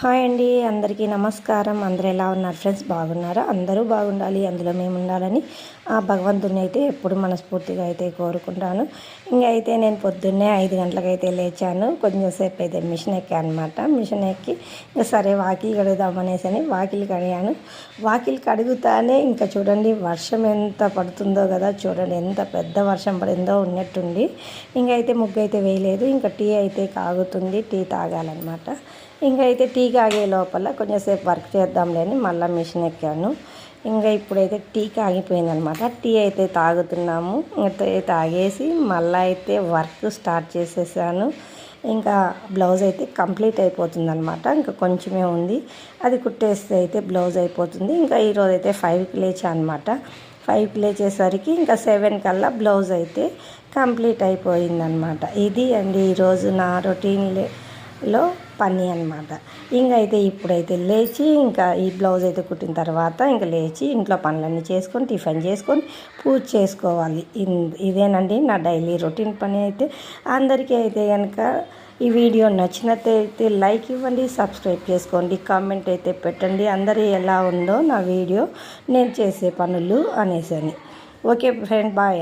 Hi అండి, అందరికీ నమస్కారం. అందరూ ఎలా ఉన్నారు ఫ్రెండ్స్? బాగున్నారా? అందరూ బాగుండాలి, అందులో మేము ఉండాలని ఆ భగవంతుని అయితే ఎప్పుడు మనస్ఫూర్తిగా అయితే కోరుకుంటాను. ఇంకా అయితే నేను పొద్దున్నే 5 గంటలకైతే లేచాను. కొంచెంసేపు అయితే మిషన్ ఎక్కాను అనమాట. మిషన్ ఎక్కి ఇంకా సరే వాకిలి కడుగుదామనేసి అని వాకిలి కడిగాను. వాకిలి కడుగుతానే ఇంకా చూడండి వర్షం ఎంత పడుతుందో కదా, చూడండి ఎంత పెద్ద వర్షం పడిందో ఉన్నట్టుండి. ఇంకా అయితే ముగ్గు అయితే వేయలేదు. ఇంకా టీ అయితే కాగుతుంది, టీ తాగాలన్నమాట. ఇంకా అయితే టీ కాగే లోపల కొంచెంసేపు వర్క్ చేద్దాంలే అని మళ్ళీ మిషన్ ఎక్కాను. ఇంకా ఇప్పుడైతే టీ కాగిపోయిందనమాట. టీ అయితే తాగుతున్నాము. తాగేసి మళ్ళీ అయితే వర్క్ స్టార్ట్ చేసేసాను. ఇంకా బ్లౌజ్ అయితే కంప్లీట్ అయిపోతుందనమాట. ఇంకా కొంచెమే ఉంది, అది కుట్టేస్తే అయితే బ్లౌజ్ అయిపోతుంది. ఇంకా ఈరోజు అయితే 5కి లేచా అనమాట. 5కి లేచేసరికి ఇంకా 7 కల్లా బ్లౌజ్ అయితే కంప్లీట్ అయిపోయిందనమాట. ఇది అండి ఈరోజు నా రొటీన్లో పని అనమాట. ఇంకైతే ఇప్పుడైతే లేచి ఇంకా ఈ బ్లౌజ్ అయితే కుట్టిన తర్వాత ఇంకా లేచి ఇంట్లో పనులన్నీ చేసుకొని టిఫిన్ చేసుకొని పూజ చేసుకోవాలి. ఇదేనండి నా డైలీ రొటీన్ పని. అయితే అందరికీ అయితే కనుక ఈ వీడియో నచ్చినట్టయితే లైక్ ఇవ్వండి, సబ్స్క్రైబ్ చేసుకోండి, కామెంట్ అయితే పెట్టండి అందరూ ఎలా ఉందో నా వీడియో, నేను చేసే పనులు అనేసి. Okay friend, bye.